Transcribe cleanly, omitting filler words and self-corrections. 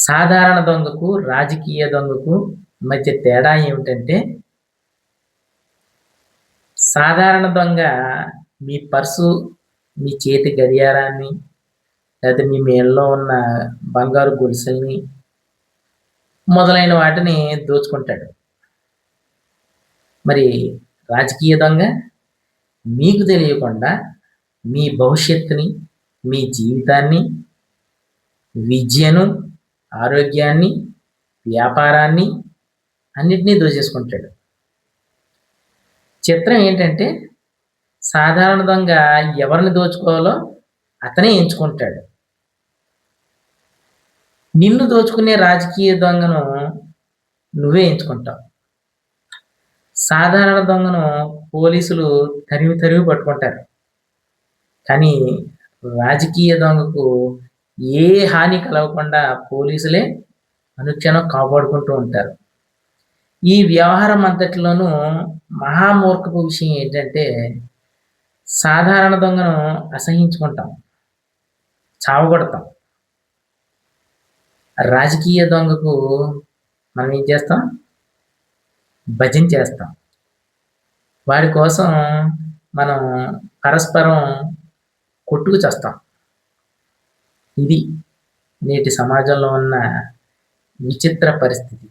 సాధారణ దొంగకు, రాజకీయ దొంగకు మధ్య తేడా ఏమిటంటే, సాధారణ దొంగ మీ పర్సు, మీ చేతి గడియారాన్ని, లేతే మీ మెడలో ఉన్న బంగారు గొలుసుల్ని మొదలైన వాటిని దోచుకుంటాడు. మరి రాజకీయ దొంగ మీకు తెలియకుండా మీ భవిష్యత్తుని, మీ జీవితాన్ని, విద్యను, ఆరోగ్యాన్ని, వ్యాపారాన్ని అన్నిటినీ దోచేసుకుంటాడు. చిత్రం ఏంటంటే, సాధారణ దొంగ ఎవరిని దోచుకోవాలో అతనే ఎంచుకుంటాడు. నిన్ను దోచుకునే రాజకీయ దొంగను నువ్వే ఎంచుకుంటావు. సాధారణ దొంగను పోలీసులు తరిమి తరిమి పట్టుకుంటారు. కానీ రాజకీయ దొంగకు ఏ హాని కలగకుండా పోలీసులే అనుక్షణం కాపాడుకుంటూ ఉంటారు. ఈ వ్యవహారం అంతటిలోనూ మహామూర్ఖపు విషయం ఏంటంటే, సాధారణ దొంగను అసహ్యించుకుంటాం, చావగొడతాం. రాజకీయ దొంగకు మనం ఏం చేస్తాం? భజన చేస్తాం. వాడి కోసం మనం పరస్పరం కొట్టుకు చస్తాం. ఇది నేటి సమాజంలో ఉన్న విచిత్ర పరిస్థితి.